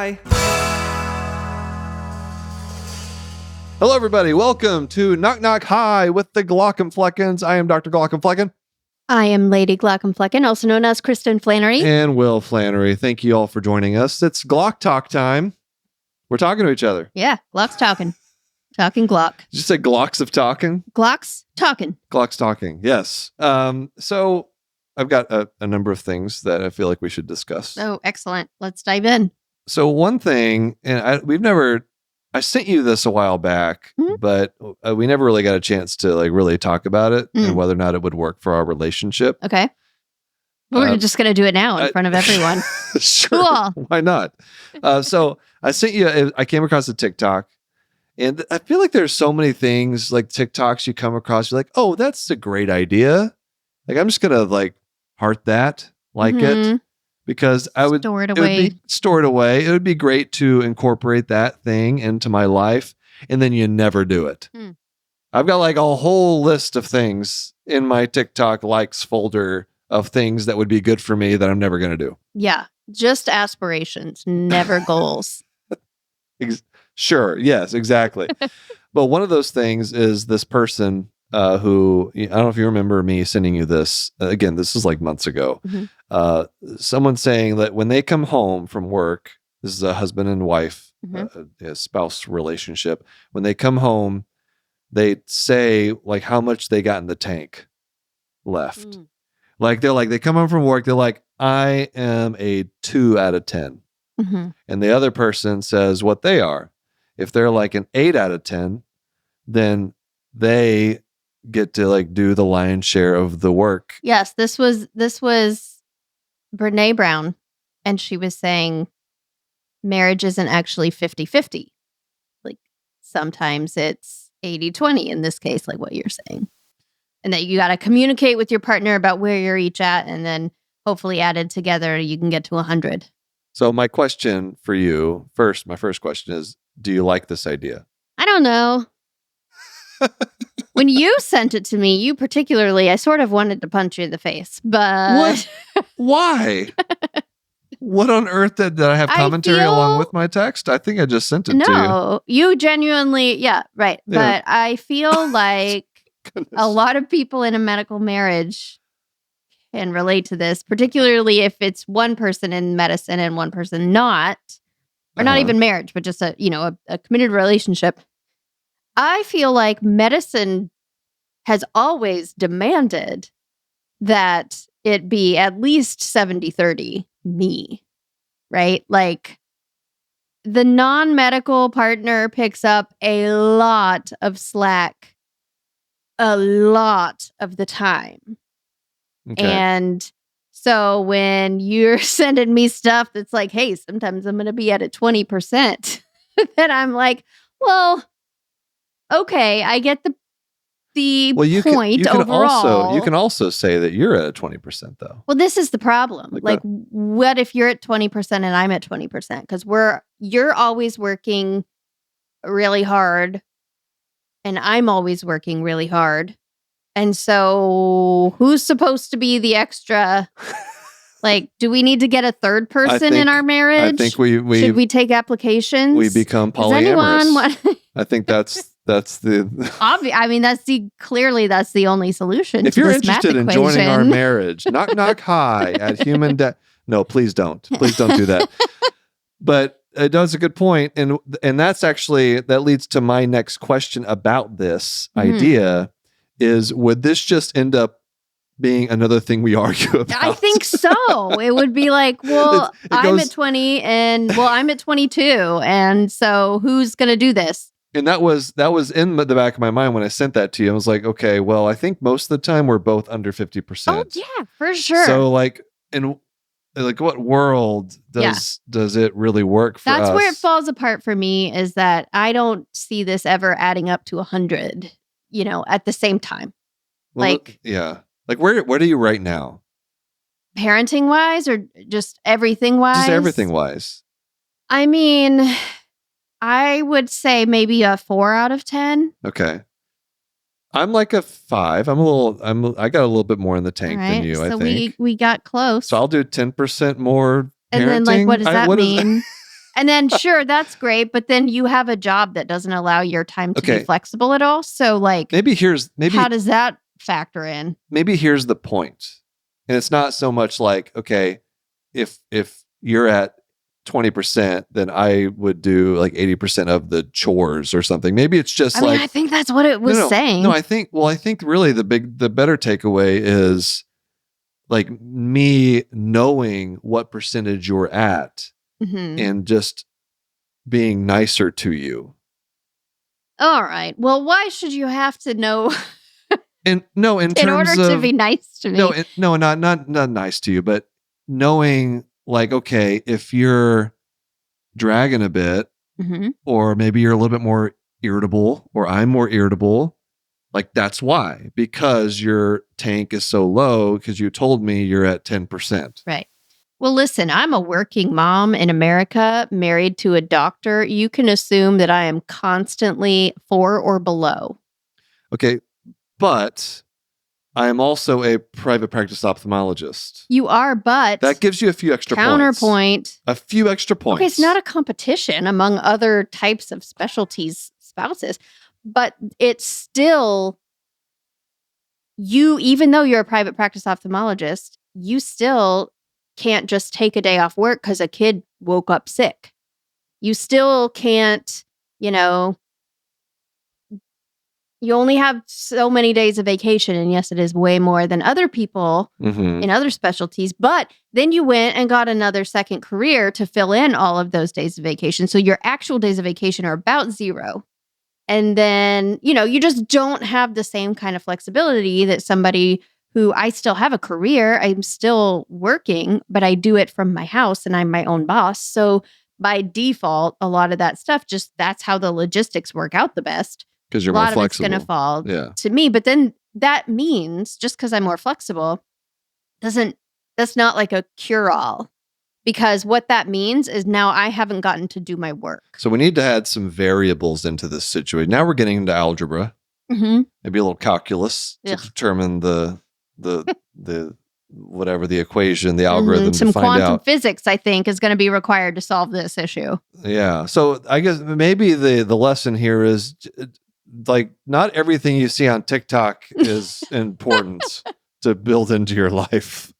Hi. Hello, everybody. Welcome to Knock Knock Hi with the Glauc and Fleckens. I am Dr. Glauc and Flecken. I am Lady Glauc and Flecken, also known as Kristen Flannery. And Will Flannery. Thank you all for joining us. It's Glauc talk time. We're talking to each other. Yeah, Glauc's talking. Talking Glauc. Did you say Glaucs of talking? Glauc's talking. Glauc's talking, yes. So I've got a number of things that I feel like we should discuss. Oh, excellent. Let's dive in. So one thing, and I sent you this a while back, but we never really got a chance to really talk about it and whether or not it would work for our relationship. Okay. We're just going to do it now in front of everyone. Sure. Cool. Why not? So I sent you, I came across a TikTok, and I feel like there's so many things like TikToks you come across. You're like, oh, that's a great idea. Like, I'm just going to heart that, it. Because I would store it away. Store it away. It would be great to incorporate that thing into my life, and then you never do it. I've got a whole list of things in my TikTok likes folder of things that would be good for me that I'm never going to do. Yeah, just aspirations, never goals. Sure. Yes, exactly. But one of those things is this person who, I don't know if you remember me sending you this. Again, this was months ago. Someone saying that when they come home from work, this is a husband and wife, a spouse relationship. When they come home, they say how much they got in the tank left. They come home from work. They're like, I am a 2 out of 10. And the other person says what they are. If they're an 8 out of 10, then they get to do the lion's share of the work. Yes, this was Brene Brown, and she was saying marriage isn't actually 50-50. Sometimes it's 80-20 in this case, like what you're saying. And that you got to communicate with your partner about where you're each at, and then hopefully added together, you can get to 100. So my question for you, my first question is, do you like this idea? I don't know. When you sent it to me, you particularly, I sort of wanted to punch you in the face, but... What? Why? What on earth did I have commentary along with my text? I think I just sent it to you. No, you genuinely, yeah, right. Yeah. But I feel like a lot of people in a medical marriage can relate to this, particularly if it's one person in medicine and one person not, or not even marriage, but just a committed relationship. I feel like medicine has always demanded that it be at least 70-30 me, right? The non-medical partner picks up a lot of slack a lot of the time. Okay. And so when you're sending me stuff that's hey, sometimes I'm going to be at a 20%, then I'm like, well, okay, I get the point overall. You can also say that you're at a 20% though. Well, this is the problem. What if you're at 20% and I'm at 20%? Because you're always working really hard and I'm always working really hard. And so who's supposed to be the extra? Do we need to get a third person in our marriage? I think we should we take applications? We become polyamorous. I think that's the obvious. I mean, that's the only solution. If you're interested in joining our marriage, knock knock hi at human. No, please don't. Please don't do that. But it does a good point, and that leads to my next question about this idea: is would this just end up being another thing we argue about? I think so. It would be I'm at 20 and I'm at 22, and so who's going to do this? And that was in the back of my mind when I sent that to you. I was like, okay, well, I think most of the time we're both under 50%. Oh yeah, for sure. So in what world does it really work for us? That's where it falls apart for me, is that I don't see this ever adding up to 100, at the same time. Well, yeah. Where are you right now? Parenting wise or just everything wise? Just everything wise. I mean, I would say maybe a 4 out of 10. Okay. I'm a 5. I got a little bit more in the tank than you, I think. So we got close. So I'll do 10% more parenting. And then what does that mean? And then, sure, that's great. But then you have a job that doesn't allow your time to be flexible at all. So, like, maybe how does that factor in? Maybe here's the point. And it's not so much like, okay, if you're at 20%, then I would do like 80% of the chores or something. Maybe it's just I think that's what it was saying. No, I think really the better takeaway is like me knowing what percentage you're at and just being nicer to you. All right. Well, why should you have to know? In order to be nice to me. Not nice to you, but knowing like, okay, if you're dragging a bit, or maybe you're a little bit more irritable, or I'm more irritable, like that's why, because your tank is so low, because you told me you're at 10%. Right. Well, listen, I'm a working mom in America, married to a doctor. You can assume that I am constantly 4 or below. Okay, but I am also a private practice ophthalmologist. You are, but that gives you a few extra counterpoint. A few extra points. Okay, it's not a competition among other types of specialties spouses, but it's still you, even though you're a private practice ophthalmologist, you still can't just take a day off work because a kid woke up sick. You still can't, you only have so many days of vacation. And yes, it is way more than other people in other specialties. But then you went and got another second career to fill in all of those days of vacation. So your actual days of vacation are about 0. And then, you just don't have the same kind of flexibility that somebody who I still have a career. I'm still working, but I do it from my house and I'm my own boss. So by default, a lot of that stuff, that's how the logistics work out the best. Because you're more flexible. A lot of it's going to fall to me. But then that means just because I'm more flexible, that's not like a cure-all. Because what that means is now I haven't gotten to do my work. So we need to add some variables into this situation. Now we're getting into algebra. Maybe a little calculus to determine the whatever the equation, the algorithm to some find out. Quantum physics, I think, is going to be required to solve this issue. Yeah. So I guess maybe the lesson here is like not everything you see on TikTok is important to build into your life.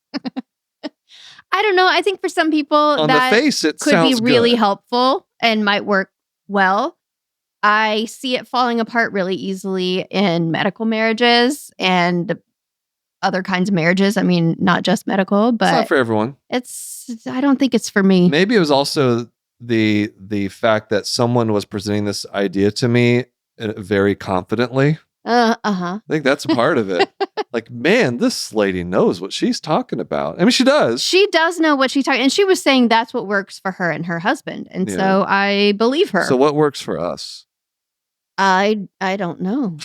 I don't know. I think for some people on that the face, it could be really good. helpful and might work well. I see it falling apart really easily in medical marriages and other kinds of marriages. I mean, not just medical, but it's not for everyone. I don't think it's for me. Maybe it was also the fact that someone was presenting this idea to me very confidently. I think that's a part of it. Like, man, this lady knows what she's talking about. I mean, she does. She does know what she's talking. And she was saying that's what works for her and her husband. And so I believe her. So what works for us? I don't know.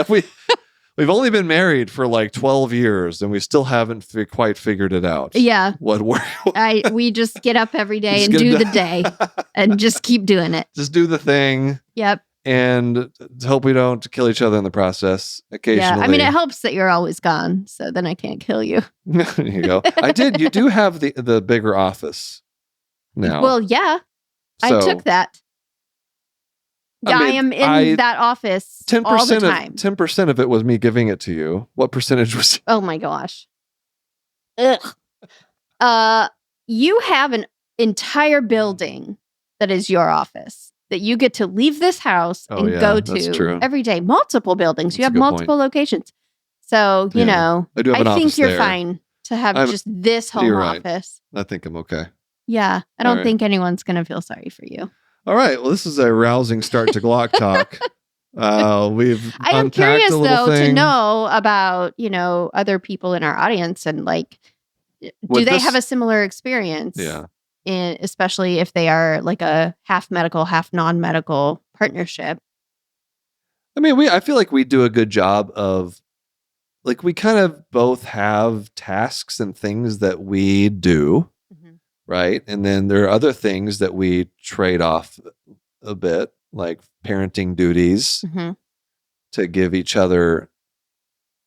We've only been married for like 12 years and we still haven't quite figured it out. Yeah. What works? We just get up every day and do the day and just keep doing it. Just do the thing. Yep. And hope we don't kill each other in the process occasionally. Yeah, I mean, it helps that you're always gone, so then I can't kill you. There you go. You do have the bigger office now. Well, yeah, so, I took that. I am in that office 10% all the time. 10% of it was me giving it to you. What percentage was? Oh my gosh. Ugh. You have an entire building that is your office that you get to leave this house and go to every day. Multiple buildings. That's you have multiple locations. So, I think you're fine to have just this home office. Right. I think I'm okay. Yeah. I don't think anyone's going to feel sorry for you. All right. Well, this is a rousing start to Glauc talk. I am curious, though, to know about, other people in our audience and like, do they have a similar experience? Yeah. Especially if they are like a half medical, half non-medical partnership. I mean, I feel like we do a good job of, like, we kind of both have tasks and things that we do, right? And then there are other things that we trade off a bit, like parenting duties to give each other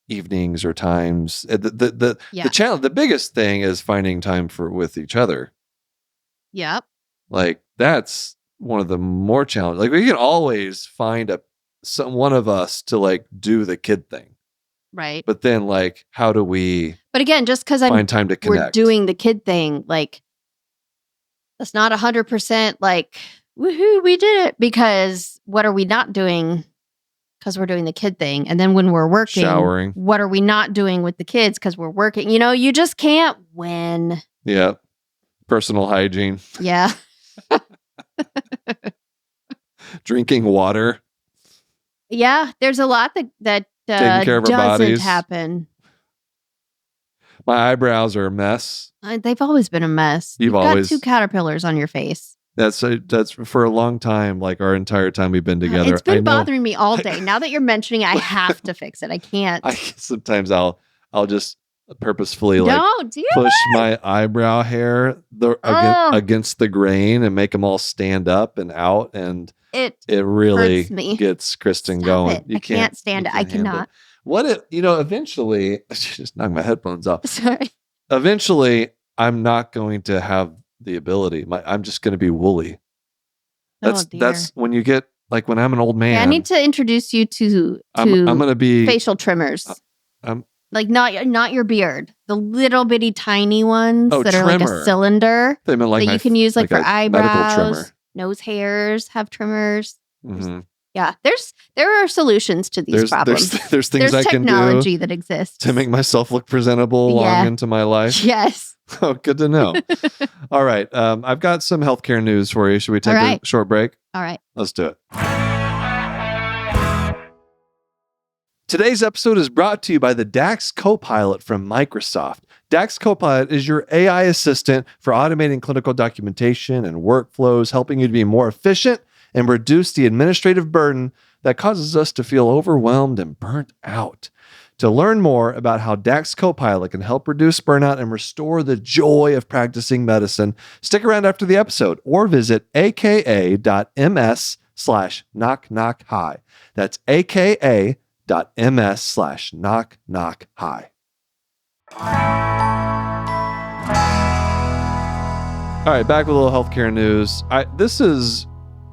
evenings or times. The challenge, the biggest thing is finding time with each other. Yep. Like that's one of the more challenging. Like we can always find one of us to like do the kid thing. Right. But then like, how do we But again, just because find time to connect? We're doing the kid thing, like that's not 100% like, woohoo, we did it. Because what are we not doing? Because we're doing the kid thing. And then when we're working, showering. What are we not doing with the kids? Because we're working. You know, you just can't win. Yeah. Personal hygiene. Yeah. Drinking water. Yeah. There's a lot that taking care of our doesn't bodies. happen. My eyebrows are a mess. They've always been a mess. You've got 2 caterpillars on your face. That's for a long time, like our entire time we've been together. It's been bothering me all day. Now that you're mentioning it, I have to fix it. I can't. Sometimes I'll just purposefully push my eyebrow hair against the grain and make them all stand up and out, and it really gets Kristen going. I can't stand it. I cannot. What if eventually? Just knock my headphones off. Sorry. Eventually, I'm not going to have the ability. I'm just going to be woolly. That's when you get like when I'm an old man. Yeah, I need to introduce you to I'm going to be facial trimmers. Like not your beard, the little bitty tiny ones that are like a cylinder that you can use like for eyebrows, trimmer. Nose hairs have trimmers. Mm-hmm. Yeah, there are solutions to these problems. There's things I can do. Technology that exists to make myself look presentable long into my life. Yes. Oh, good to know. All right. I've got some healthcare news for you. Should we take a short break? All right. Let's do it. Today's episode is brought to you by the DAX Copilot from Microsoft. DAX Copilot is your AI assistant for automating clinical documentation and workflows, helping you to be more efficient and reduce the administrative burden that causes us to feel overwhelmed and burnt out. To learn more about how DAX Copilot can help reduce burnout and restore the joy of practicing medicine, stick around after the episode or visit aka.ms/knock-knock-high. That's aka.ms/knock-knock-high. All right, back with a little healthcare news. This is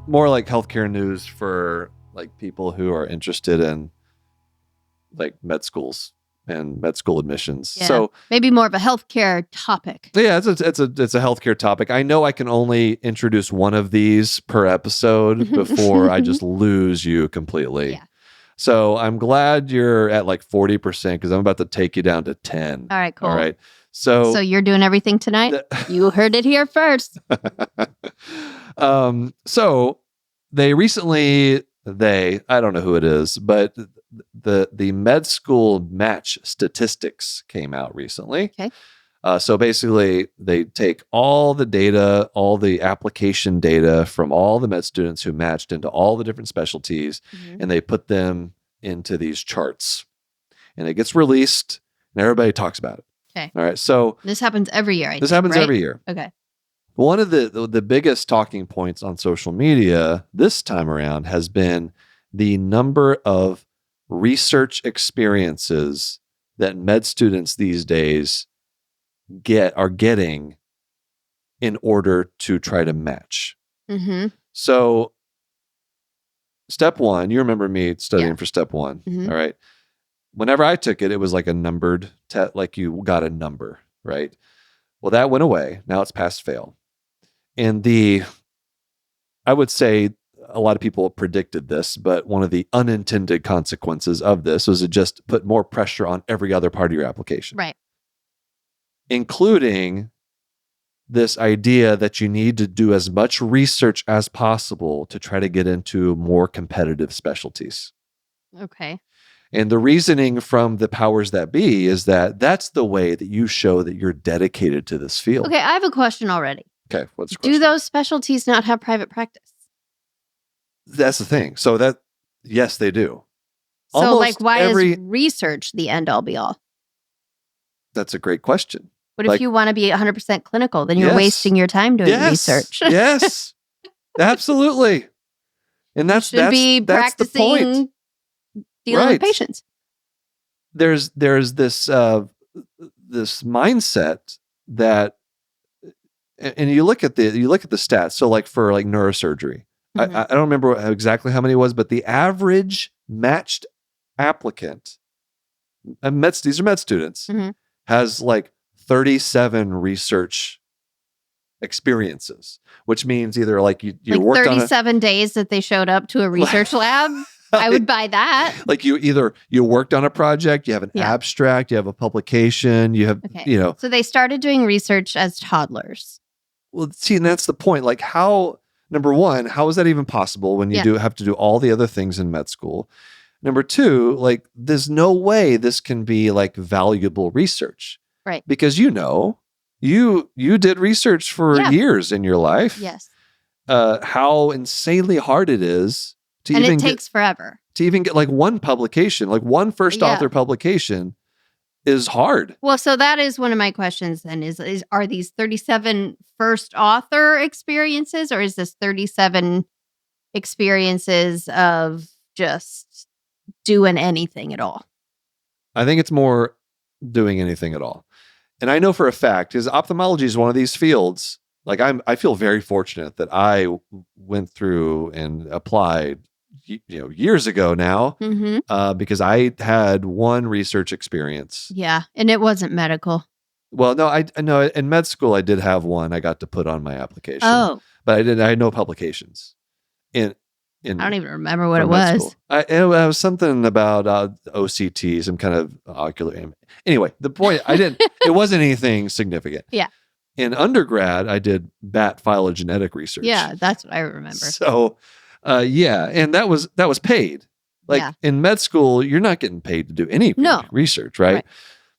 more like healthcare news for like people who are interested in like med schools and med school admissions. Yeah, so maybe more of a healthcare topic. Yeah, it's a healthcare topic. I know I can only introduce one of these per episode before I just lose you completely. Yeah. So I'm glad you're at like 40% because I'm about to take you down to 10. All right, cool. All right. So you're doing everything tonight? You heard it here first. So they recently, I don't know who it is, but the med school match statistics came out recently. Okay. So basically, they take all the data, all the application data from all the med students who matched into all the different specialties, and they put them into these charts. And it gets released, and everybody talks about it. Okay. All right. So this happens every year. This happens every year. Okay. One of the biggest talking points on social media this time around has been the number of research experiences that med students these days are getting in order to try to match. Mm-hmm. So step one, you remember me studying for step one. Mm-hmm. All right. Whenever I took it, it was like a numbered test, like you got a number, right? Well, that went away. Now it's pass fail. And I would say a lot of people predicted this, but one of the unintended consequences of this was to just put more pressure on every other part of your application. Right. Including this idea that you need to do as much research as possible to try to get into more competitive specialties. Okay. And the reasoning from the powers that be is that that's the way that you show that you're dedicated to this field. Okay, I have a question already. Okay, what's your question? Do those specialties not have private practice? That's the thing. So yes, they do. So almost why is research the end all be all? That's a great question. What if you want to be 100% clinical? Then you're wasting your time doing research. Yes, absolutely. And that's the point. Dealing with patients. There's this this mindset that and you look at the stats. So like for like neurosurgery, Mhm. I don't remember exactly how many it was, but the average matched applicant, and these are med students, Mhm. has like 37 research experiences, which means either like you Like worked on 37 days that they showed up to a research lab. I would buy that. like you worked on a project, you have an abstract, you have a publication, you have, So they started doing research as toddlers. Well, see, and that's the point. Like number one, how is that even possible when you have to do all the other things in med school? Number two, like there's no way this can be like valuable research. Right. Because you did research for years in your life. Yes. How insanely hard it is to and it takes forever. To even get like one publication, like one first author publication is hard. Well, so that is one of my questions then is are these 37 first author experiences, or is this 37 experiences of just doing anything at all? I think it's more doing anything at all. And I know for a fact, because ophthalmology is one of these fields, like I feel very fortunate that I went through and applied, years ago now, because I had one research experience. Yeah, and it wasn't medical. Well, no, I know in med school I did have one I got to put on my application. Oh, but I had no publications. I don't even remember what it was. It was something about OCT, some kind of ocular. Anyway, the point it wasn't anything significant. Yeah. In undergrad, I did bat phylogenetic research. Yeah, that's what I remember. So, and that was paid. Like in med school, you're not getting paid to do any research, right?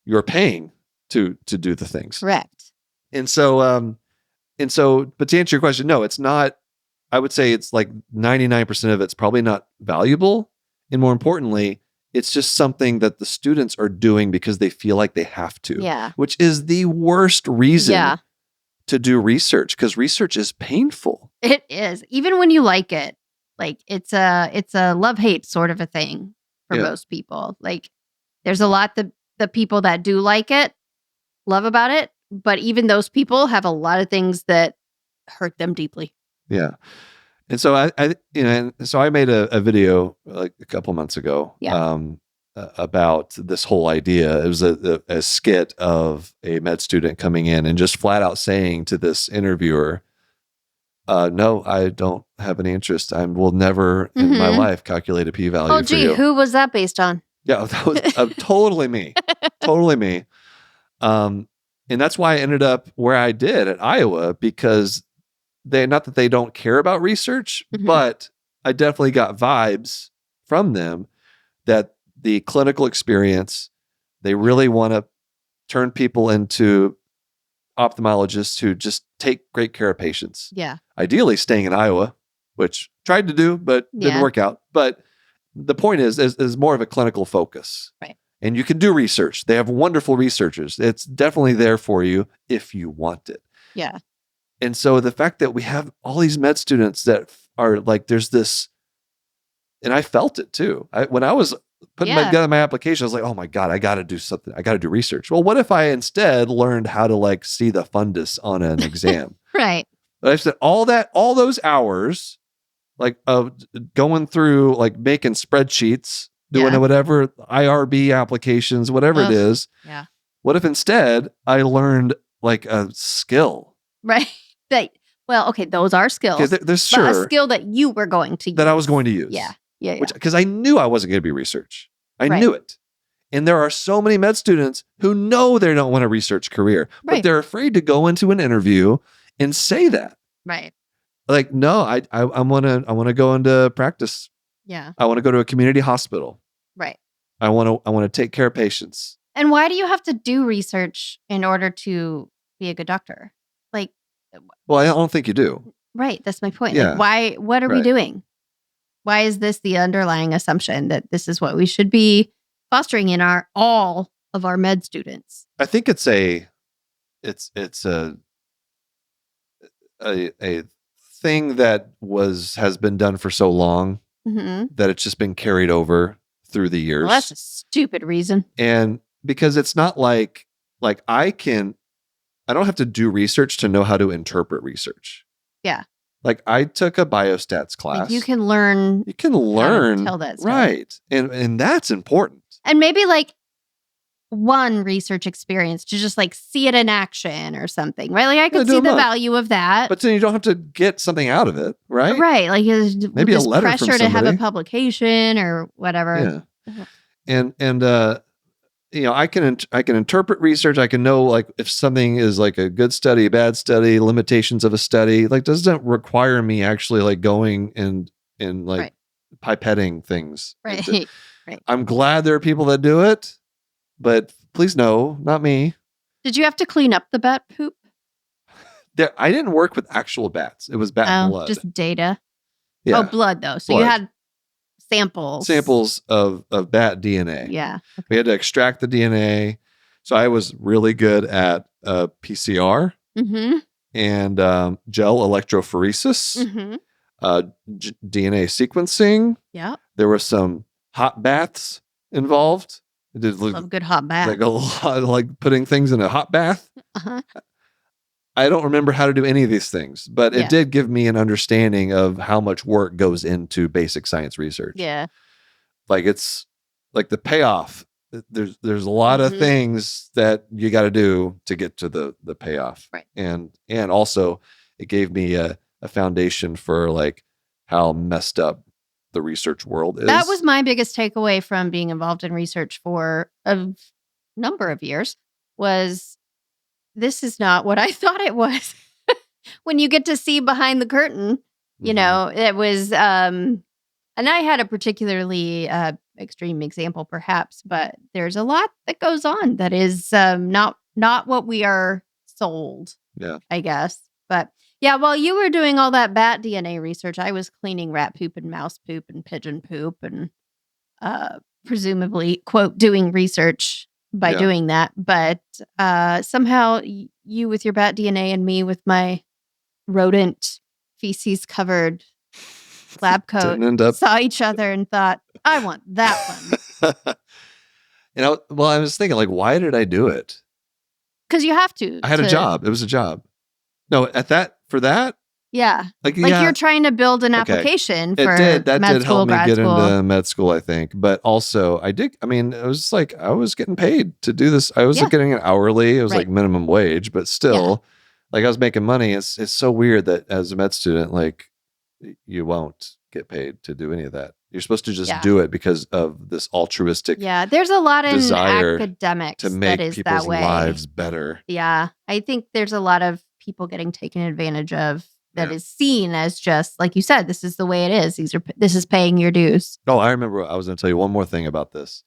You're paying to do the things. Correct. And so, but to answer your question, no, it's not. I would say it's like 99% of it's probably not valuable. And more importantly, it's just something that the students are doing because they feel like they have to. Yeah. Which is the worst reason to do research, because research is painful. It is. Even when you like it. Like it's a love-hate sort of a thing for most people. Like there's a lot that the people that do like it love about it, but even those people have a lot of things that hurt them deeply. Yeah. And so I made a video like a couple months ago about this whole idea. It was a skit of a med student coming in and just flat out saying to this interviewer, no, I don't have any interest. I will never in my life calculate a p-value for you. Who was that based on? Yeah, that was totally me. Totally me. And that's why I ended up where I did at Iowa, because not that they don't care about research, but I definitely got vibes from them that the clinical experience, they really want to turn people into ophthalmologists who just take great care of patients. Yeah. Ideally staying in Iowa, which tried to do, but didn't work out. But the point is more of a clinical focus. Right. And you can do research. They have wonderful researchers. It's definitely there for you if you want it. Yeah. And so the fact that we have all these med students that are like, there's this, and I felt it too. When I was putting together my application, I was like, oh my God, I got to do something. I got to do research. Well, what if I instead learned how to like see the fundus on an exam? Right. But I said all those hours, like of going through, like making spreadsheets, doing whatever IRB applications, whatever it is. Yeah. What if instead I learned like a skill? Right. Those are skills. There's but a skill that you were going to use. That I was going to use. Yeah. Because I knew I wasn't going to be research. I knew it. And there are so many med students who know they don't want a research career, but they're afraid to go into an interview and say that. Right. Like, no, I want to go into practice. Yeah. I want to go to a community hospital. Right. I want to take care of patients. And why do you have to do research in order to be a good doctor? Like, well, I don't think you do. Right. That's my point. Yeah. Like, what are we doing? Why is this the underlying assumption that this is what we should be fostering in all of our med students? I think it's a thing that has been done for so long that it's just been carried over through the years. Well, that's a stupid reason. And because it's not like I can I don't have to do research to know how to interpret research. Yeah. Like I took a biostats class. Like you can learn. You can learn. Tell that stuff. Right. And that's important. And maybe like one research experience to just like see it in action or something, right? Like I could see the value of that. But then you don't have to get something out of it, right? Right. Like maybe a letter from pressure somebody. to have a publication or whatever. Yeah. And you know, I can interpret research. I can know like if something is like a good study, bad study, limitations of a study. Like doesn't require me actually like going and like pipetting things. Right. Right. I'm glad there are people that do it, but please no, not me. Did you have to clean up the bat poop? I didn't work with actual bats. It was bat blood. Just data. Yeah. Oh, blood though. So blood. you had samples of bat DNA. Yeah. Okay. We had to extract the DNA. So I was really good at PCR and gel electrophoresis, DNA sequencing. Yeah. There were some hot baths involved. It did look love a good hot bath. like a lot, like putting things in a hot bath. I don't remember how to do any of these things, but it did give me an understanding of how much work goes into basic science research. Yeah. Like it's like the payoff. There's a lot of things that you got to do to get to the payoff. Right. And also it gave me a foundation for like how messed up the research world is. That was my biggest takeaway from being involved in research for a number of years was this is not what I thought it was. When you get to see behind the curtain, you know, it was, and I had a particularly extreme example perhaps, but there's a lot that goes on that is not what we are sold, I guess. But yeah, while you were doing all that bat DNA research, I was cleaning rat poop and mouse poop and pigeon poop and presumably, quote, doing research by doing that. But somehow you with your bat DNA and me with my rodent feces covered lab coat saw each other and thought, I want that one. You know, well, I was thinking like, why did I do it? Because you have to. I had a job. It was a job. No, for that? Yeah. Like you're trying to build an application for that med did school, help me grad get school. into med school, I think. But also it was like I was getting paid to do this. I was getting an hourly. It was like minimum wage, but still like I was making money. It's so weird that as a med student, like you won't get paid to do any of that. You're supposed to just do it because of this altruistic there's a lot in desire academics to make that is people's that way. lives better. Yeah. I think there's a lot of people getting taken advantage of that is seen as just, like you said, this is the way it is. This is paying your dues. Oh, I remember I was going to tell you one more thing about this,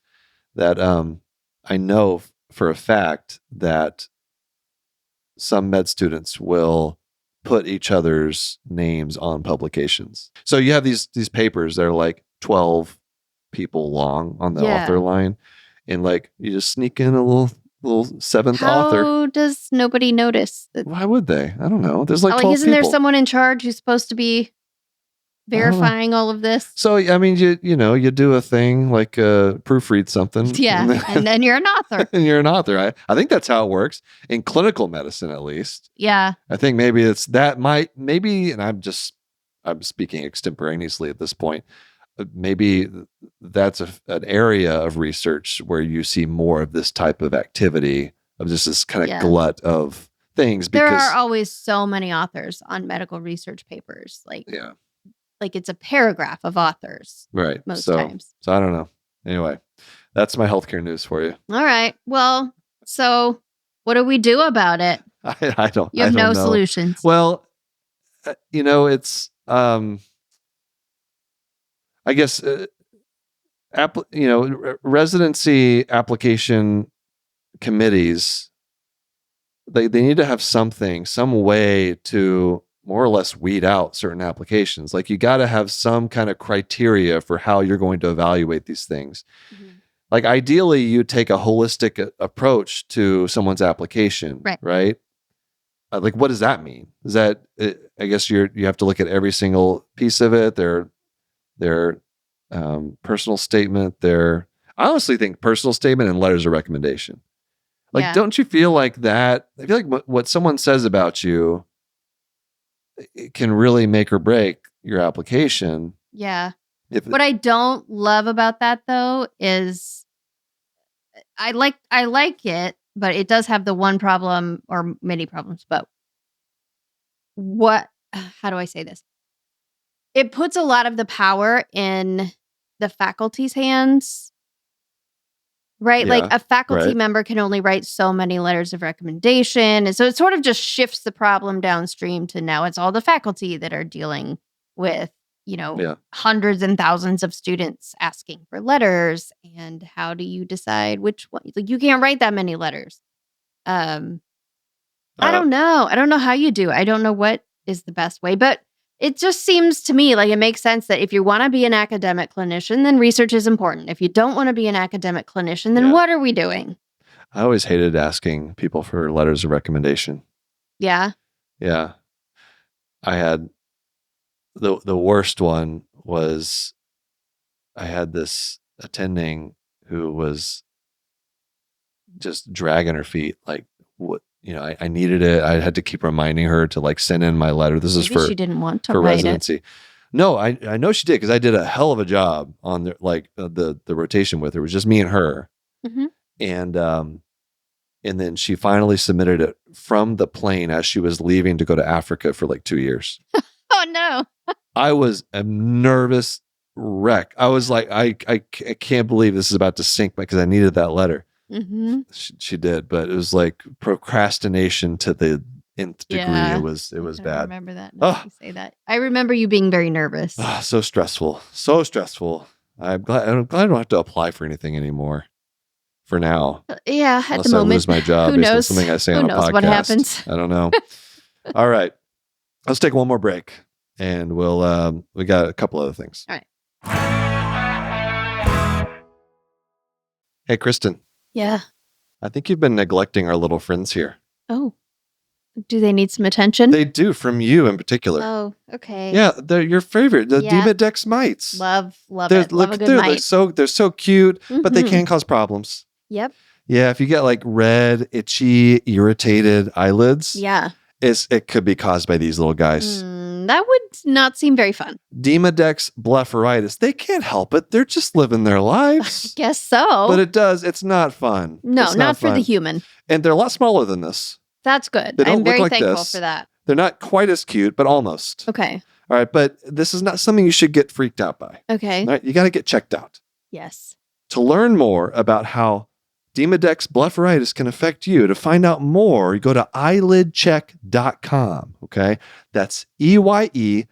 that I know for a fact that some med students will put each other's names on publications. So you have these papers that are like 12 people long on the author line, and like you just sneak in a little seventh author. How does nobody notice that? Why would they? I don't know. There's like 12 isn't people. there someone in charge who's supposed to be verifying all of this? So I mean, you do a thing like proofread something, and then you're an author. And you're an author. I think that's how it works in clinical medicine, at least. Yeah, I think maybe it's that and I'm speaking extemporaneously at this point. Maybe that's an area of research where you see more of this type of activity of just this kind of glut of things. Because there are always so many authors on medical research papers. Like it's a paragraph of authors. Right. Most times. So I don't know. Anyway, that's my healthcare news for you. All right. Well, so what do we do about it? I don't. You have no solutions. Well, it's. I guess, residency application committees, they need to have some way to more or less weed out certain applications. Like you got to have some kind of criteria for how you're going to evaluate these things. Like ideally you take a holistic approach to someone's application, right? Like what does that mean? Is that, I guess you have to look at every single piece of it. Their personal statement, I honestly think personal statement and letters of recommendation. Like, don't you feel like that? I feel like what someone says about you, it can really make or break your application. Yeah. What I don't love about that though is I like it, but it does have the one problem or many problems. But how do I say this? It puts a lot of the power in the faculty's hands, right? Yeah, like a faculty member can only write so many letters of recommendation. And so it sort of just shifts the problem downstream to now it's all the faculty that are dealing with, hundreds and thousands of students asking for letters. And how do you decide which one? Like, you can't write that many letters. I don't know. I don't know how you do. I don't know what is the best way, but it just seems to me like it makes sense that if you want to be an academic clinician, then research is important. If you don't want to be an academic clinician, then what are we doing? I always hated asking people for letters of recommendation. Yeah. Yeah. I had the worst one was I had this attending who was just dragging her feet. Like, what, I needed it. I had to keep reminding her to like send in my letter. This Maybe is she didn't want to for write residency. It. No, I know she did because I did a hell of a job on the rotation with her. It was just me and her. Mm-hmm. And then she finally submitted it from the plane as she was leaving to go to Africa for like 2 years. Oh no. I was a nervous wreck. I was like, I can't believe this is about to sink because I needed that letter. Mm-hmm. She did, but it was like procrastination to the nth degree. Yeah. It was bad. I remember that. You say that. I remember you being very nervous. So stressful. So stressful. I'm glad I don't have to apply for anything anymore. For now. Yeah, at Unless the moment. I lose my job Who based on knows? something I say Who on a knows podcast. what happens? I don't know. All right. Let's take one more break and we got a couple other things. All right. Hey, Kristen. Yeah. I think you've been neglecting our little friends here. Oh. Do they need some attention? They do, from you in particular. Oh, okay. Yeah, they're your favorite, the Demodex mites. Love it. Love a good mite. They're so cute, but they can cause problems. Yep. Yeah, if you get like red, itchy, irritated eyelids, it could be caused by these little guys. That would not seem very fun. Demodex blepharitis, they can't help it. They're just living their lives. I guess so. But it's not fun. No, not for the human. And they're a lot smaller than this. That's good. They don't I'm very look like thankful this. for that. They're not quite as cute, but almost. Okay. All right, but this is not something you should get freaked out by. Okay. All right, you got to get checked out. Yes. To learn more about how Demodex blepharitis can affect you, to find out more, you go to eyelidcheck.com. Okay. That's EYELID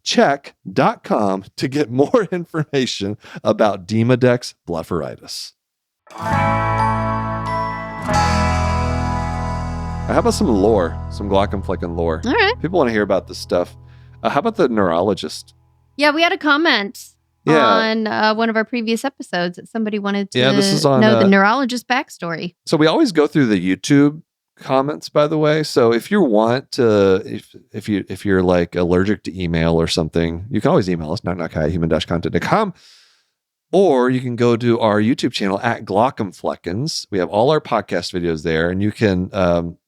check.com to get more information about Demodex blepharitis. How about some lore, some Glauc and Flecken lore? All right. People want to hear about this stuff. How about the neurologist? Yeah, we had a comment on one of our previous episodes that somebody wanted to this is on, know the neurologist backstory. So we always go through the YouTube comments, by the way. So if you want to, if you're like allergic to email or something, you can always email us, knock@human-content.com. Or you can go to our YouTube channel at Glauc and Fleckens. We have all our podcast videos there, and you can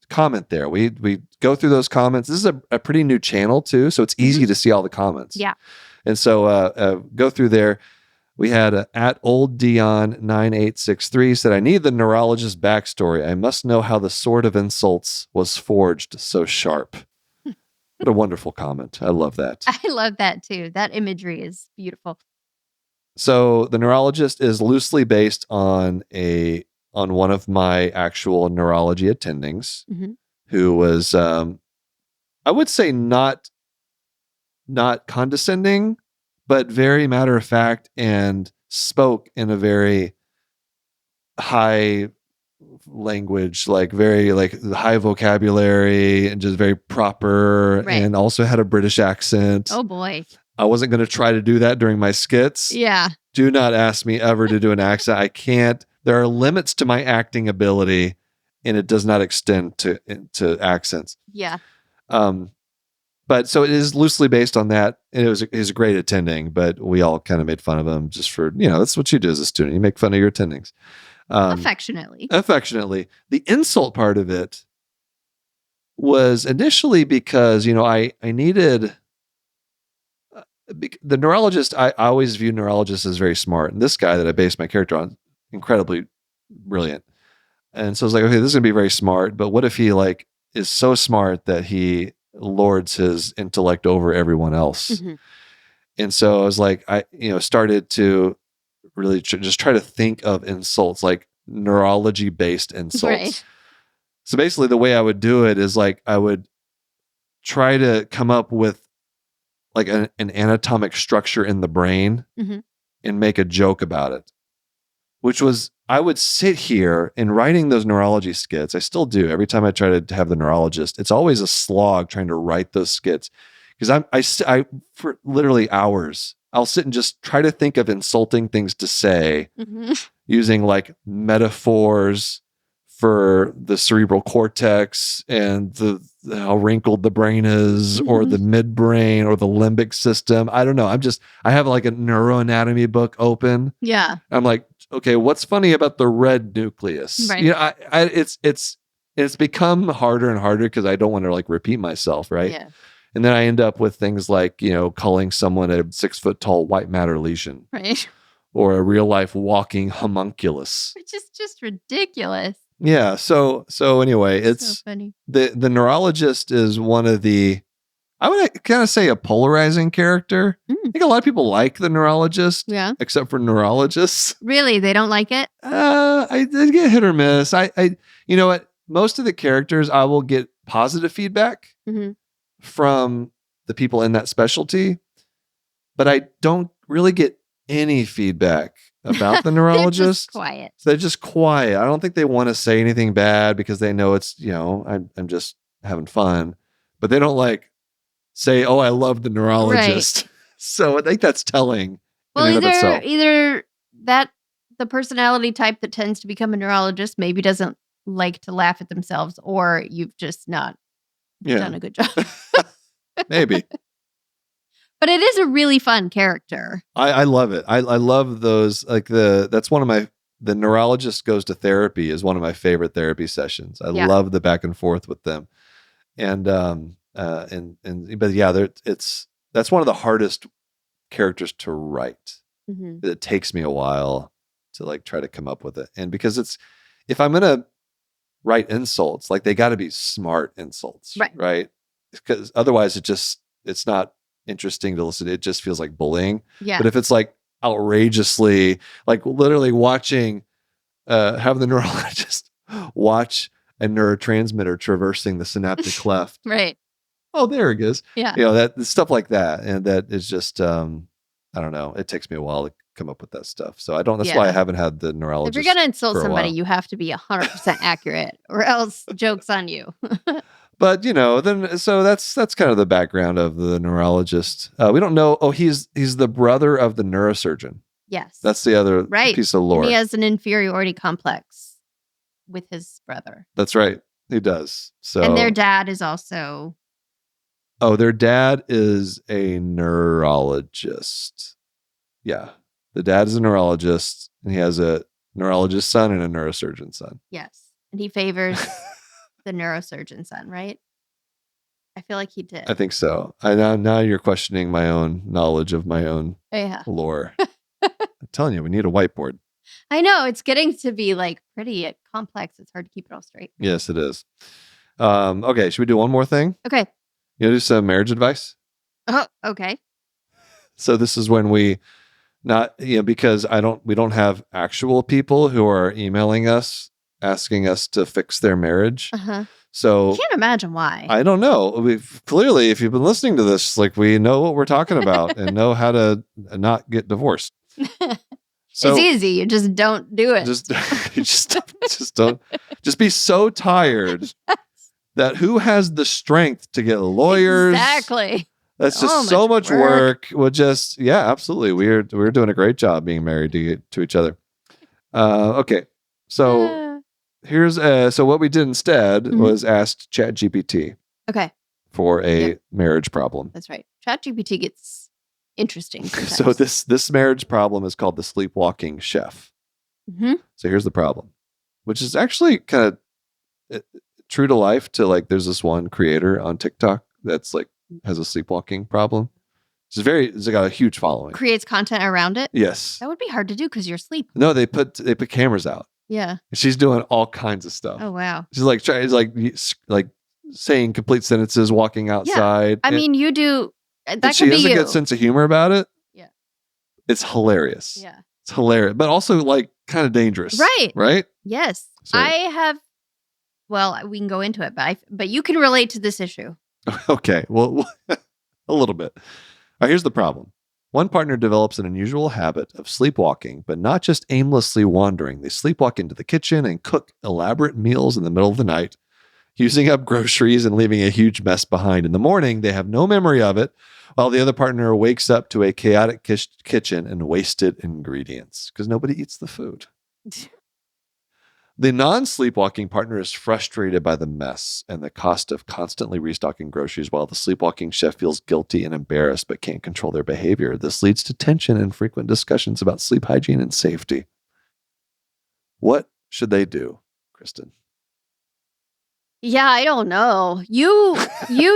comment there. We go through those comments. This is a pretty new channel too, so it's easy to see all the comments. Yeah. And so go through there. We had at Old Dion 9863 said, I need the neurologist backstory. I must know how the sword of insults was forged so sharp. What a wonderful comment. I love that. I love that too. That imagery is beautiful. So the neurologist is loosely based on one of my actual neurology attendings, who was, I would say not condescending, but very matter of fact, and spoke in a very high language, like very like high vocabulary and just very proper, and also had a British accent. Oh boy. I wasn't going to try to do that during my skits. Yeah. Do not ask me ever to do an accent. I can't. There are limits to my acting ability, and it does not extend to accents. Yeah. But so it is loosely based on that. And it was a great attending, but we all kind of made fun of him just for, that's what you do as a student. You make fun of your attendings. Affectionately. The insult part of it was initially because, I needed the neurologist. I always view neurologists as very smart. And this guy that I based my character on, incredibly brilliant. And so I was like, okay, this is gonna be very smart, but what if he is so smart that he lords his intellect over everyone else? Mm-hmm. And so I was like, I started to really just try to think of insults, like neurology based insults. Right. So basically the way I would do it is I would try to come up with an anatomic structure in the brain mm-hmm. and make a joke about it, which was, I would sit here and writing those neurology skits. I still do. Every time I try to have the neurologist, it's always a slog trying to write those skits, because I for literally hours, I'll sit and just try to think of insulting things to say mm-hmm. using metaphors for the cerebral cortex and how wrinkled the brain is, or the midbrain, or the limbic system. I don't know. I have a neuroanatomy book open. Yeah. I'm like, okay, what's funny about the red nucleus? Right. It's become harder and harder because I don't want to repeat myself, right? Yeah. And then I end up with things like, calling someone a 6 foot tall white matter lesion, right, or a real life walking homunculus, which is just ridiculous. Yeah. So anyway, it's so funny. The neurologist is one of the, I would kind of say, a polarizing character. I think a lot of people like the neurologist, except for neurologists. Really? They don't like it? I did get hit or miss. You know what? Most of the characters, I will get positive feedback from the people in that specialty, but I don't really get any feedback about the neurologist. They're just quiet. So they're just quiet. I don't think they want to say anything bad because they know it's, I'm just having fun, but they don't say, oh, I love the neurologist. Right. So I think that's telling. Well, either that the personality type that tends to become a neurologist maybe doesn't like to laugh at themselves, or you've just not done a good job. Maybe. But it is a really fun character. I love it. I love those, that's one of the neurologist goes to therapy is one of my favorite therapy sessions. I love the back and forth with them. But yeah, that's one of the hardest characters to write. It takes me a while to try to come up with it. And because if I'm going to write insults, they got to be smart insults, right? Because otherwise it's not interesting to listen to. It just feels like bullying. Yeah. But if it's outrageously, literally watching, have the neurologist watch a neurotransmitter traversing the synaptic cleft. Right. Oh, there it is. Yeah. That stuff like that. And that is just, I don't know. It takes me a while to come up with that stuff. So that's why I haven't had the neurologist. If you're going to insult somebody, you have to be 100% accurate, or else joke's on you. But so that's kind of the background of the neurologist. We don't know. Oh, he's the brother of the neurosurgeon. Yes. That's the other piece of lore. And he has an inferiority complex with his brother. That's right. He does. So, and their dad is also. Oh, their dad is a neurologist. Yeah. The dad is a neurologist, and he has a neurologist son and a neurosurgeon son. Yes. And he favors the neurosurgeon son, right? I feel like he did. I think so. Now you're questioning my own knowledge of my own lore. I'm telling you, we need a whiteboard. I know. It's getting to be pretty complex. It's hard to keep it all straight. Yes, it is. Okay. Should we do one more thing? Okay. You do some marriage advice? Oh, okay. So this is when we because we don't have actual people who are emailing us asking us to fix their marriage. So I can't imagine why. I don't know. Clearly, if you've been listening to this, we know what we're talking about and know how to not get divorced. So it's easy. You just don't do it. Just don't. Just be so tired that who has the strength to get lawyers? Exactly. That's just so much work. We'll absolutely. We're doing a great job being married to each other. Okay. So here's so what we did instead was asked ChatGPT. Okay. For a marriage problem. That's right. ChatGPT gets interesting sometimes. So this marriage problem is called the sleepwalking chef. So here's the problem, which is actually kind of true to life. To like, there's this one creator on TikTok that's like has a sleepwalking problem. It's got a huge following. Creates content around it. Yes, that would be hard to do because you're asleep. No, they put cameras out. Yeah, she's doing all kinds of stuff. Oh wow, she's like saying complete sentences, walking outside. I mean, you do. That she could be has you. a good sense of humor about it. Yeah, it's hilarious. Yeah, it's hilarious, but also like kind of dangerous. Right. Yes, so, I have. Well, we can go into it, but you can relate to this issue. Okay, well, a little bit. All right, here's the problem. One partner develops an unusual habit of sleepwalking, but not just aimlessly wandering. They sleepwalk into the kitchen and cook elaborate meals in the middle of the night, using up groceries and leaving a huge mess behind. In the morning, they have no memory of it, while the other partner wakes up to a chaotic kitchen and wasted ingredients because nobody eats the food. The non-sleepwalking partner is frustrated by the mess and the cost of constantly restocking groceries, while the sleepwalking chef feels guilty and embarrassed but can't control their behavior. This leads to tension and frequent discussions about sleep hygiene and safety. What should they do, Kristen? Yeah, I don't know. You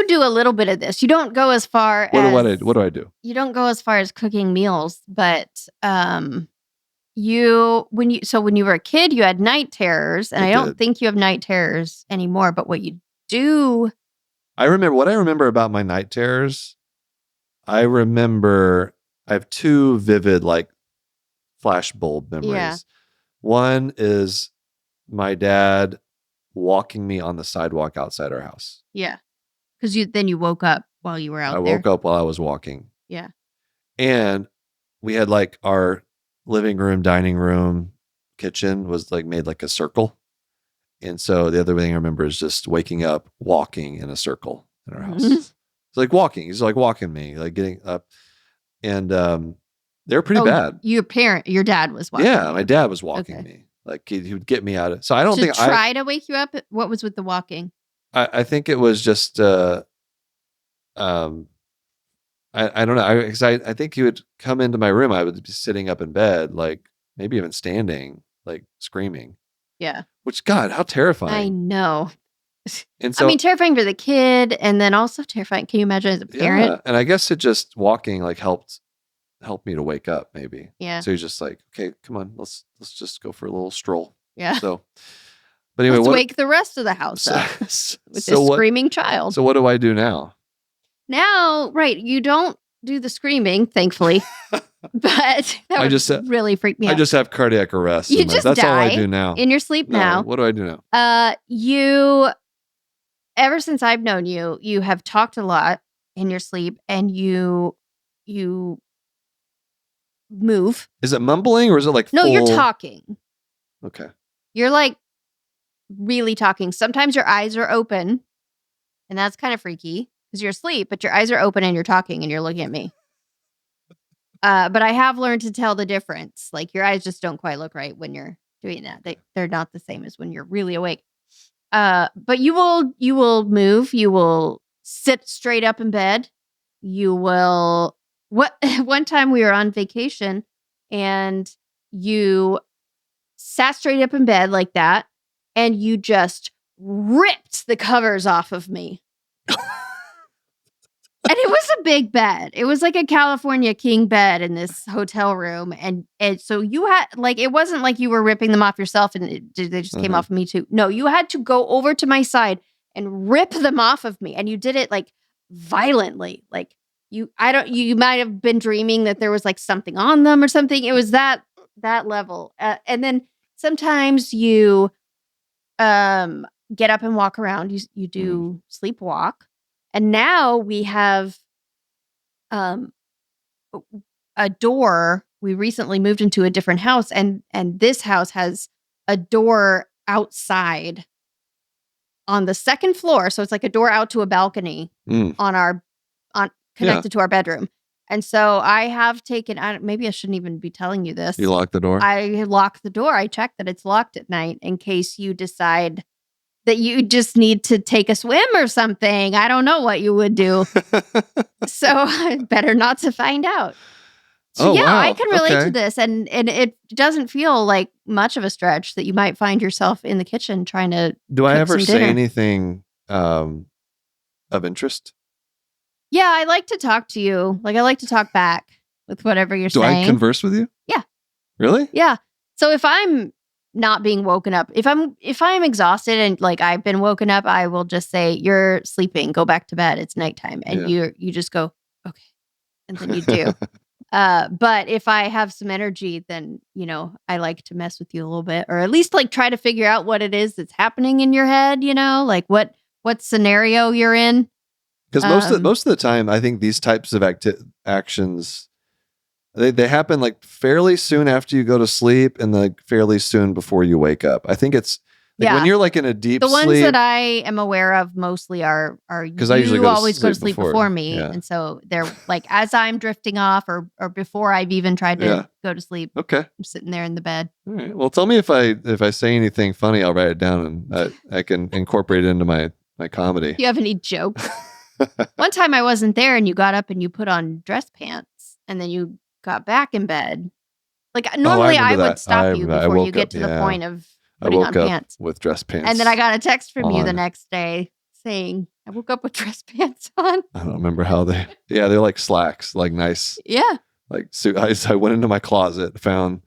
do a little bit of this. You don't go as far as... What do I do? You don't go as far as cooking meals, but... when you were a kid, you had night terrors, and I don't think you have night terrors anymore. But what you do, I remember about my night terrors. I have two vivid like flashbulb memories. Yeah. One is my dad walking me on the sidewalk outside our house. Yeah, because you woke up while you were out there. I woke up while I was walking. Yeah, and we had like our living room, dining room, kitchen was like made like a circle. And so the other thing I remember is just waking up, walking in a circle in our house. It's like walking. He's like walking me, like getting up. And they were pretty bad. Your dad was walking. Yeah, my dad was walking me. Like he would get me out of. So I don't think try to wake you up. What was with the walking? I think it was just I don't know. I think he would come into my room. I would be sitting up in bed, like maybe even standing, like screaming. Yeah. Which, God, how terrifying. I know. And so, I mean, terrifying for the kid, and then also terrifying. Can you imagine as a parent? Yeah, and I guess it just walking like helped me to wake up, maybe. Yeah. So he's just like, okay, come on, let's just go for a little stroll. Yeah. So, but anyway, let's wake the rest of the house up with this screaming child. So what do I do now? Now, right, you don't do the screaming, thankfully, but that really freaked me out. I just have cardiac arrest. That's all I do now. In your sleep now. What do I do now? Ever since I've known you, you have talked a lot in your sleep, and you move. Is it mumbling or is it like No, you're talking. Okay. You're like really talking. Sometimes your eyes are open, and that's kind of freaky. Because you're asleep, but your eyes are open and you're talking and you're looking at me. But I have learned to tell the difference. Like your eyes just don't quite look right when you're doing that. They're not the same as when you're really awake. But you will move. You will sit straight up in bed. You will. One time we were on vacation and you sat straight up in bed like that, and you just ripped the covers off of me. And it was a big bed. It was like a California king bed in this hotel room. And so you had, like, it wasn't like you were ripping them off yourself and they just came off of me too. No, you had to go over to my side and rip them off of me. And you did it like violently. Like you might have been dreaming that there was like something on them or something. It was that level. And then sometimes you get up and walk around. You do sleepwalk. And now we have a door. We recently moved into a different house, and this house has a door outside on the second floor. So it's like a door out to a balcony connected to our bedroom. And so I have taken, maybe I shouldn't even be telling you this. You locked the door? I locked the door. I checked that it's locked at night in case you decide that you just need to take a swim or something. I don't know what you would do. So better not to find out. So wow. I can relate Okay. to this, and it doesn't feel like much of a stretch that you might find yourself in the kitchen trying to. Do I cook ever some say dinner. anything of interest? Yeah, I like to talk to you. Like I like to talk back with whatever you're Do saying. I converse with you? Yeah. Really? Yeah. So if I'm not being woken up, if I'm exhausted and like I've been woken up, I will just say, "You're sleeping. Go back to bed. It's nighttime." And you just go, "Okay," and then you do. But if I have some energy, then I like to mess with you a little bit, or at least like try to figure out what it is that's happening in your head. Like what scenario you're in. Because most of the time, I think these types of actions. They happen like fairly soon after you go to sleep and like fairly soon before you wake up. I think it's like when you're like in a deep the sleep. ones that I am aware of mostly are because I usually always go to sleep before me. Yeah. And so they're like as I'm drifting off or before I've even tried to go to sleep. Okay. I'm sitting there in the bed. All right. Well, tell me if I say anything funny, I'll write it down and I can incorporate it into my comedy. Do you have any jokes? One time I wasn't there and you got up and you put on dress pants and then you got back in bed. Like normally I would stop you before you get to the point of putting on pants. With dress pants. And then I got a text from you the next day saying, I woke up with dress pants on. I don't remember how they're like slacks, like nice. Yeah. Like, so I went into my closet, found,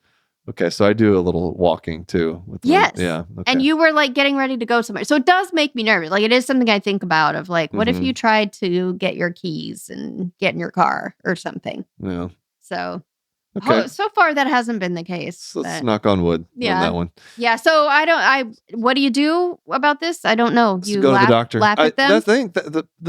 okay, so I do a little walking too. Yes. Yeah. Okay. And you were like getting ready to go somewhere. So it does make me nervous. Like it is something I think about of like, what if you tried to get your keys and get in your car or something? Yeah. So, okay. So far that hasn't been the case. Let's knock on wood on that one. Yeah. So what do you do about this? I don't know. You go to the doctor. Laugh at them? I think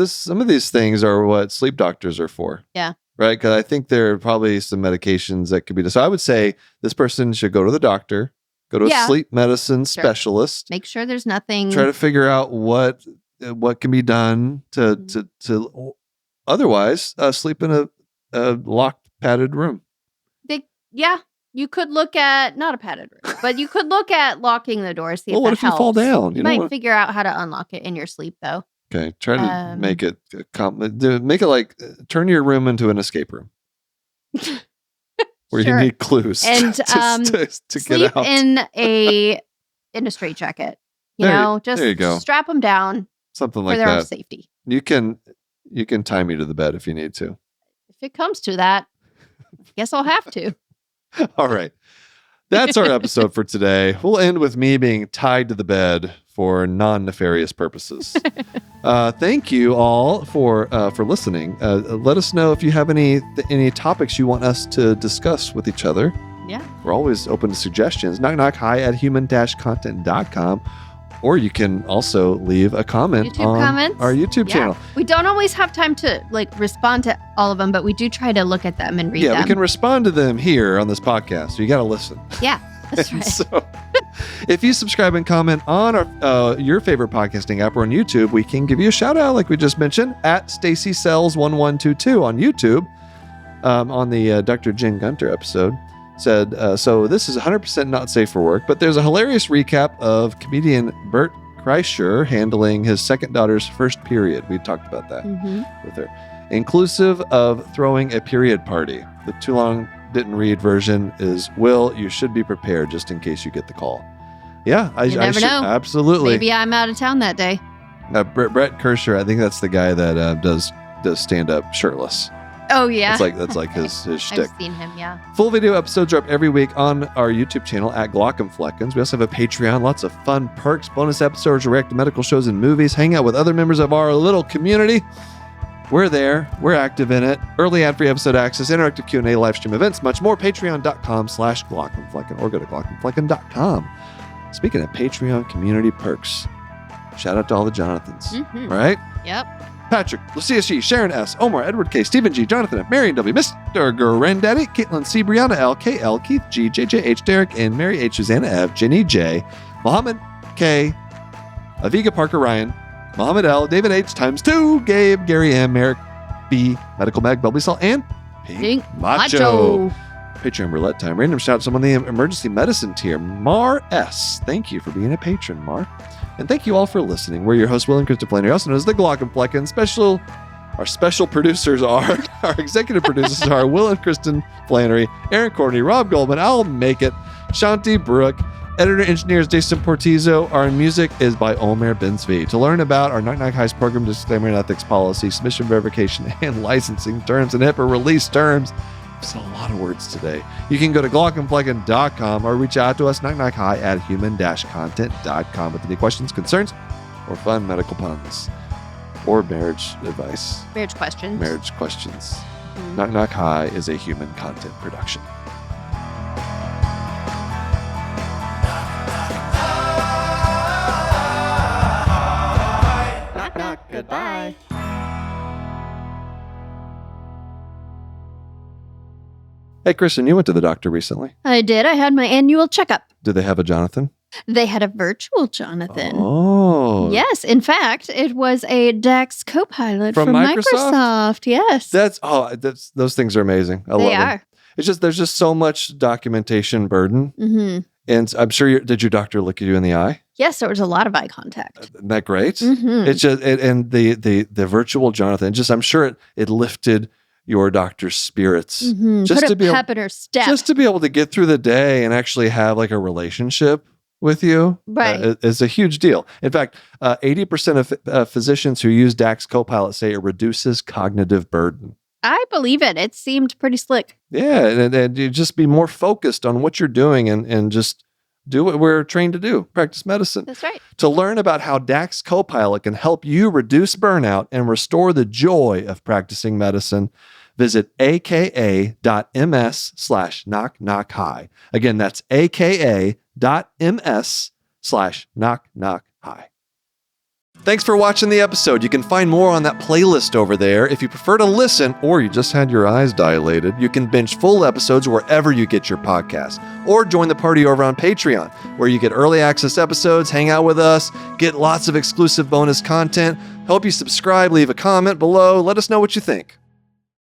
some of these things are what sleep doctors are for. Yeah. Right? Because I think there are probably some medications that could be done. So I would say this person should go to the doctor, go to a sleep medicine specialist. Make sure there's nothing. Try to figure out what can be done to otherwise sleep in a locked, padded room. You could look at not a padded room, but you could look at locking the door. See what if helps. you fall down? You might figure out how to unlock it in your sleep, though. Okay, try to make it like turn your room into an escape room where you need clues and to sleep get out in a straitjacket. Just there you go. Strap them down, something like for their that. own safety. You can tie me to the bed if you need to. If it comes to that, I guess I'll have to. All right. That's our episode for today. We'll end with me being tied to the bed for non-nefarious purposes. Thank you all for listening. Let us know if you have any topics you want us to discuss with each other. Yeah. We're always open to suggestions. Knock hi@human-content.com. Or you can also leave a comment on our YouTube channel. We don't always have time to respond to all of them, but we do try to look at them and read them. Yeah, we can respond to them here on this podcast. So you got to listen. Yeah, that's right. So if you subscribe and comment on our your favorite podcasting app or on YouTube, we can give you a shout out like we just mentioned at Stacy Sells 1122 on YouTube on the Dr. Jen Gunter episode. Said, so this is 100% not safe for work, but there's a hilarious recap of comedian Bert Kreischer handling his second daughter's first period. We talked about that with her. Inclusive of throwing a period party. The too long didn't read version is, Will, you should be prepared just in case you get the call. Yeah, I never know. Absolutely. Maybe I'm out of town that day. Brett Kreischer, I think that's the guy that does stand up shirtless. Oh, yeah. That's like his shtick. I've seen him, yeah. Full video episodes are up every week on our YouTube channel at Glauc and Fleckens. We also have a Patreon, lots of fun perks, bonus episodes, react to medical shows and movies, hang out with other members of our little community. We're there. We're active in it. Early ad-free episode access, interactive Q&A, live stream events, much more. Patreon.com/GlaucandFlecken or go to GlaucandFlecken.com. Speaking of Patreon community perks, shout out to all the Jonathans. All right? Yep. Patrick, Lucia G, Sharon S, Omar, Edward K, Stephen G, Jonathan F, Marion W, Mr. Granddaddy, Caitlin C, Brianna L, KL, Keith G, JJH, Derek N, Mary H, Susanna F, Jenny J, Mohammed K, Aviga Parker Ryan, Mohammed L, David H times 2, Gabe, Gary M, Merrick B, Medical Mag, Bubbly Salt, and Pink Macho. Patreon roulette time. Random shout out on the emergency medicine tier. Mar S. Thank you for being a patron, Mar. And thank you all for listening. We're your hosts, Will and Christopher Flannery, also known as the Glauc and Flecken. Special Our special producers are, our executive producers are Will and Kristen Flannery, Aaron Courtney, Rob Goldman, I'll Make It, Shanti Brook, editor-engineer is Jason Portizo. Our music is by Omer Benzvi. To learn about our Knock Knock Highs program, disclaimer and ethics policy, submission verification, and licensing terms and HIPAA release terms, it's a lot of words today. You can go to glaucandplegan.com or reach out to us, knockknockhigh@human-content.com with any questions, concerns, or fun medical puns. Or marriage advice. Marriage questions. Mm-hmm. Knock Knock High is a human content production. Knock, knock. Goodbye. Hey, Kristen, you went to the doctor recently. I did. I had my annual checkup. Did they have a Jonathan? They had a virtual Jonathan. Oh. Yes. In fact, it was a DAX Copilot from Microsoft. Yes. Those things are amazing. I love them. It's just, there's just so much documentation burden. Mm-hmm. And I'm sure, did your doctor look at you in the eye? Yes, there was a lot of eye contact. Isn't that great? Mm-hmm. It's just, and the virtual Jonathan, I'm sure it lifted your doctor's spirits. Mm-hmm. Just put a pep in her step. Just to be able to get through the day and actually have like a relationship with you, right, is a huge deal. In fact, 80% of physicians who use DAX Copilot say it reduces cognitive burden. I believe it. It seemed pretty slick. Yeah, and you just be more focused on what you're doing and just do what we're trained to do, practice medicine. That's right. To learn about how DAX Copilot can help you reduce burnout and restore the joy of practicing medicine, visit aka.ms/knockknockhigh. Again, that's aka.ms/knockknockhigh. Thanks for watching the episode. You can find more on that playlist over there. If you prefer to listen or you just had your eyes dilated, you can binge full episodes wherever you get your podcasts, or join the party over on Patreon, where you get early access episodes, hang out with us, get lots of exclusive bonus content. Hope you subscribe, leave a comment below. Let us know what you think.